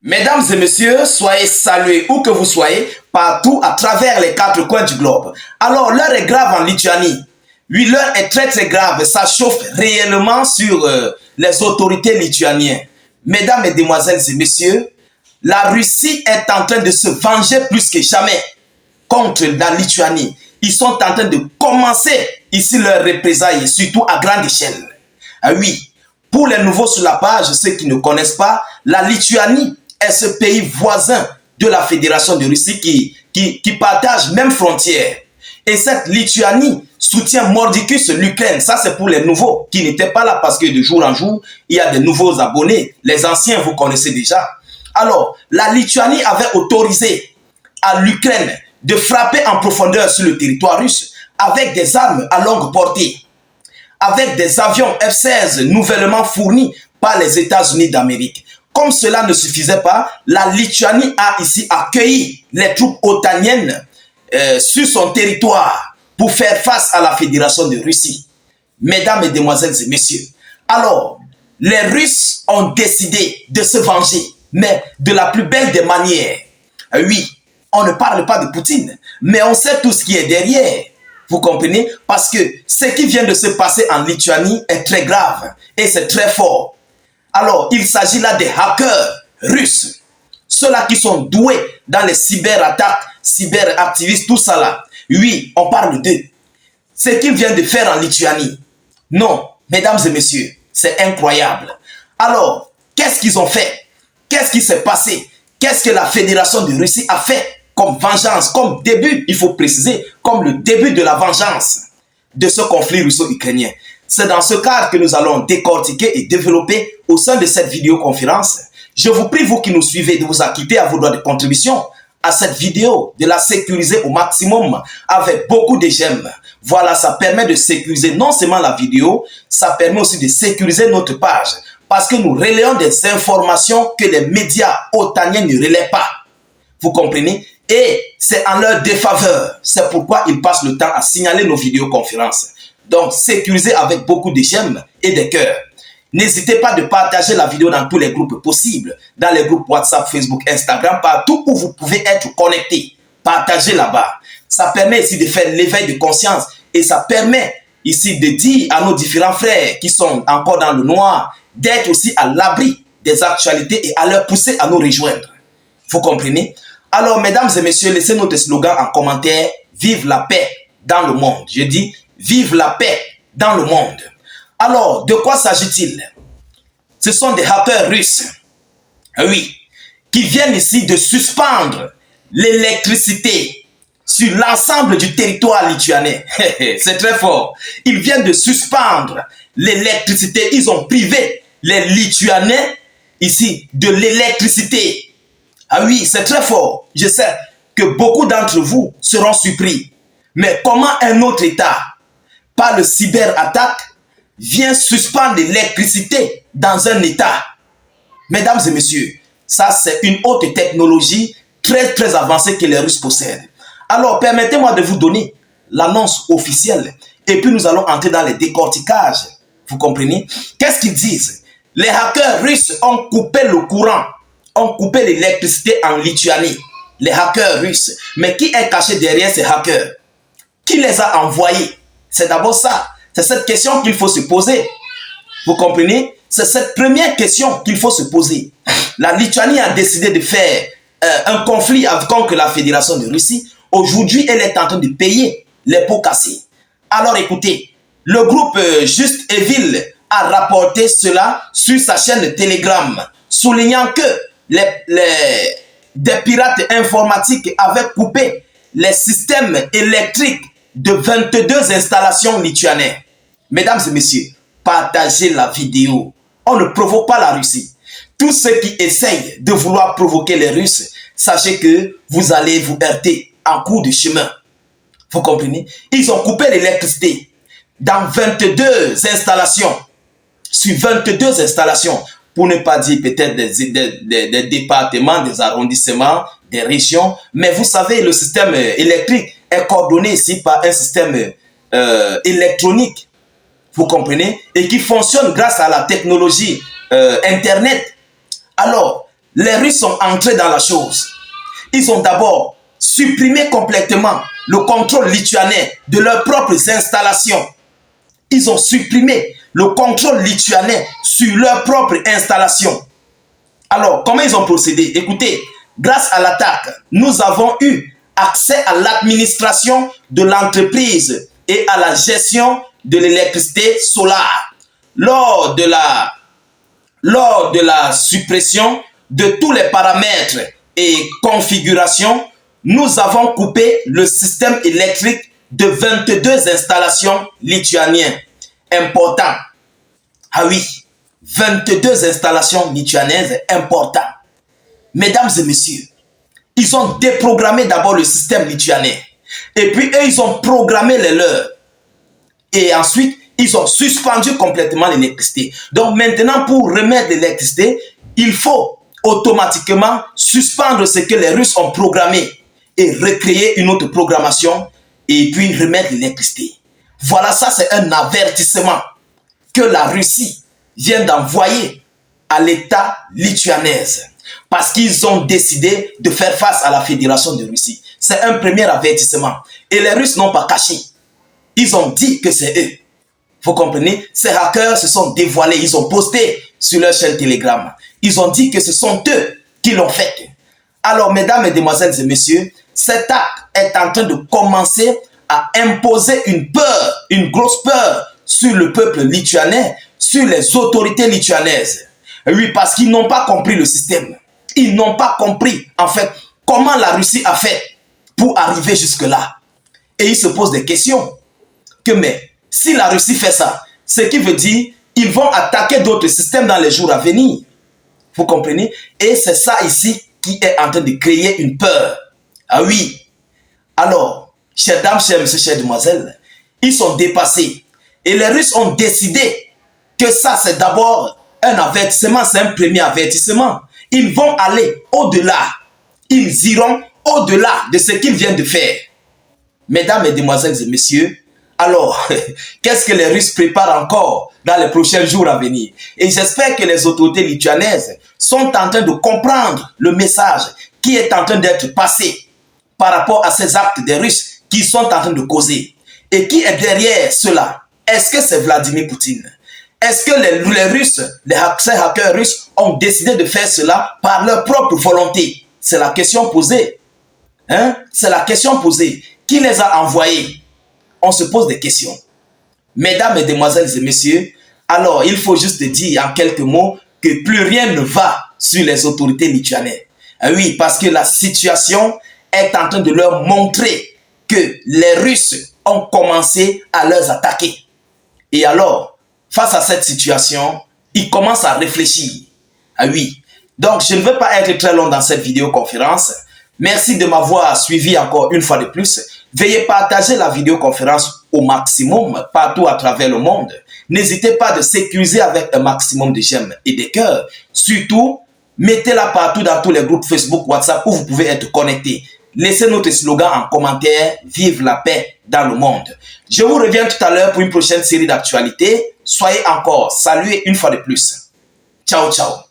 Mesdames et messieurs, soyez salués où que vous soyez, partout à travers les quatre coins du globe. Alors, l'heure est grave en Lituanie. Oui, l'heure est très grave. Ça chauffe réellement sur les autorités lituaniennes. Mesdames, mesdemoiselles et messieurs, la Russie est en train de se venger plus que jamais contre la Lituanie. Ils sont en train de commencer ici leurs représailles, surtout à grande échelle. Ah oui, pour les nouveaux sur la page, ceux qui ne connaissent pas, la Lituanie est ce pays voisin de la Fédération de Russie qui partage même frontière. Et cette Lituanie soutient mordicus l'Ukraine. Ça, c'est pour les nouveaux qui n'étaient pas là parce que de jour en jour, il y a de nouveaux abonnés. Les anciens, vous connaissez déjà. Alors, la Lituanie avait autorisé à l'Ukraine de frapper en profondeur sur le territoire russe avec des armes à longue portée, avec des avions F-16 nouvellement fournis par les États-Unis d'Amérique. Comme cela ne suffisait pas, la Lituanie a ici accueilli les troupes otaniennes sur son territoire pour faire face à la Fédération de Russie. Mesdames, mesdemoiselles et messieurs, alors, les Russes ont décidé de se venger, mais de la plus belle des manières. Oui, on ne parle pas de Poutine, mais on sait tout ce qui est derrière. Vous comprenez? Parce que ce qui vient de se passer en Lituanie est très grave et c'est très fort. Alors, il s'agit là des hackers russes. Ceux-là qui sont doués dans les cyberattaques, cyberactivistes, tout ça là. Oui, on parle d'eux. Ce qu'ils viennent de faire en Lituanie. Non, mesdames et messieurs, c'est incroyable. Alors, qu'est-ce qu'ils ont fait? Qu'est-ce qui s'est passé? Qu'est-ce que la Fédération de Russie a fait comme vengeance, comme début, il faut préciser, comme le début de la vengeance de ce conflit russo-ukrainien? C'est dans ce cadre que nous allons décortiquer et développer au sein de cette vidéoconférence. Je vous prie, vous qui nous suivez, de vous acquitter à vos droits de contribution à cette vidéo, de la sécuriser au maximum avec beaucoup de j'aime. Voilà, ça permet de sécuriser non seulement la vidéo, ça permet aussi de sécuriser notre page parce que nous relayons des informations que les médias otaniens ne relaient pas. Vous comprenez? Et c'est en leur défaveur. C'est pourquoi ils passent le temps à signaler nos vidéoconférences. Donc, sécurisez avec beaucoup de j'aime et de cœur. N'hésitez pas de partager la vidéo dans tous les groupes possibles, dans les groupes WhatsApp, Facebook, Instagram, partout où vous pouvez être connecté. Partagez là-bas. Ça permet ici de faire l'éveil de conscience et ça permet ici de dire à nos différents frères qui sont encore dans le noir d'être aussi à l'abri des actualités et à leur pousser à nous rejoindre. Vous comprenez? Alors, mesdames et messieurs, laissez notre slogan en commentaire. Vive la paix dans le monde. Je dis, vive la paix dans le monde. Alors, de quoi s'agit-il? Ce sont des hackers russes, oui, qui viennent ici de suspendre l'électricité sur l'ensemble du territoire lituanien. C'est très fort. Ils viennent de suspendre l'électricité. Ils ont privé les Lituaniens ici de l'électricité. Ah oui, c'est très fort. Je sais que beaucoup d'entre vous seront surpris. Mais comment un autre État, par le cyberattaque, vient suspendre l'électricité dans un État? Mesdames et messieurs, ça c'est une haute technologie très avancée que les Russes possèdent. Alors, permettez-moi de vous donner l'annonce officielle et puis nous allons entrer dans les décorticages. Vous comprenez? Qu'est-ce qu'ils disent? Les hackers russes ont coupé le courant, ont coupé l'électricité en Lituanie. Les hackers russes. Mais qui est caché derrière ces hackers? Qui les a envoyés? C'est d'abord ça. C'est cette question qu'il faut se poser. Vous comprenez? C'est cette première question qu'il faut se poser. La Lituanie a décidé de faire un conflit contre la Fédération de Russie. Aujourd'hui, elle est en train de payer les pots cassés. Alors écoutez, le groupe Just Evil a rapporté cela sur sa chaîne Telegram, soulignant que des pirates informatiques avaient coupé les systèmes électriques de 22 installations lituaniennes. Mesdames et messieurs, partagez la vidéo. On ne provoque pas la Russie. Tous ceux qui essayent de vouloir provoquer les Russes, sachez que vous allez vous heurter en cours de chemin. Vous comprenez? Ils ont coupé l'électricité dans 22 installations. Sur 22 installations. Pour ne pas dire peut-être des départements, des arrondissements, des régions. Mais vous savez, le système électrique est coordonné ici par un système électronique. Vous comprenez? Et qui fonctionne grâce à la technologie Internet. Alors, les Russes sont entrés dans la chose. Ils ont d'abord supprimé complètement le contrôle lituanien de leurs propres installations. Ils ont supprimé le contrôle lituanien sur leurs propres installations. Alors, comment ils ont procédé? Écoutez, grâce à l'attaque, nous avons eu accès à l'administration de l'entreprise et à la gestion de l'électricité solaire. Lors de la suppression de tous les paramètres et configurations, nous avons coupé le système électrique de 22 installations lituaniennes. Important. Ah oui, 22 installations lituaniennes importantes. Mesdames et messieurs, ils ont déprogrammé d'abord le système lituanien. Et puis eux, ils ont programmé les leurs. Et ensuite, ils ont suspendu complètement l'électricité. Donc maintenant, pour remettre l'électricité, il faut automatiquement suspendre ce que les Russes ont programmé et recréer une autre programmation et puis remettre l'électricité. Voilà, ça c'est un avertissement que la Russie vient d'envoyer à l'État lituanais parce qu'ils ont décidé de faire face à la Fédération de Russie. C'est un premier avertissement. Et les Russes n'ont pas caché. Ils ont dit que c'est eux. Vous comprenez? Ces hackers se sont dévoilés. Ils ont posté sur leur chaîne Telegram. Ils ont dit que ce sont eux qui l'ont fait. Alors, mesdames, mesdemoiselles et messieurs, cet acte est en train de commencer à imposer une peur, une grosse peur sur le peuple lituanais, sur les autorités lituanaises. Oui, parce qu'ils n'ont pas compris le système. Ils n'ont pas compris, en fait, comment la Russie a fait pour arriver jusque-là. Et ils se posent des questions. Que mais, si la Russie fait ça, ce qui veut dire ils vont attaquer d'autres systèmes dans les jours à venir. Vous comprenez? Et c'est ça ici qui est en train de créer une peur. Ah oui. Alors, chères dames, chers messieurs, chères demoiselles, ils sont dépassés. Et les Russes ont décidé que ça, c'est d'abord un avertissement, c'est un premier avertissement. Ils vont aller au-delà. Ils iront au-delà de ce qu'ils viennent de faire. Mesdames, mesdemoiselles et messieurs, alors, qu'est-ce que les Russes préparent encore dans les prochains jours à venir? Et j'espère que les autorités lituanaises sont en train de comprendre le message qui est en train d'être passé par rapport à ces actes des Russes qui sont en train de causer. Et qui est derrière cela? Est-ce que c'est Vladimir Poutine? Est-ce que les Russes, ces hackers russes ont décidé de faire cela par leur propre volonté? C'est la question posée. Hein? C'est la question posée. Qui les a envoyés? On se pose des questions. Mesdames, mesdemoiselles et messieurs, alors il faut juste dire en quelques mots que plus rien ne va sur les autorités lituaniennes. Oui, parce que la situation est en train de leur montrer que les Russes ont commencé à les attaquer. Et alors, face à cette situation, ils commencent à réfléchir. Ah oui. Donc, je ne veux pas être très long dans cette vidéoconférence. Merci de m'avoir suivi encore une fois de plus. Veuillez partager la vidéoconférence au maximum partout à travers le monde. N'hésitez pas de sécuriser avec un maximum de j'aime et de cœurs. Surtout, mettez-la partout dans tous les groupes Facebook, WhatsApp où vous pouvez être connectés. Laissez notre slogan en commentaire, vive la paix dans le monde. Je vous reviens tout à l'heure pour une prochaine série d'actualités. Soyez encore salués une fois de plus. Ciao, ciao.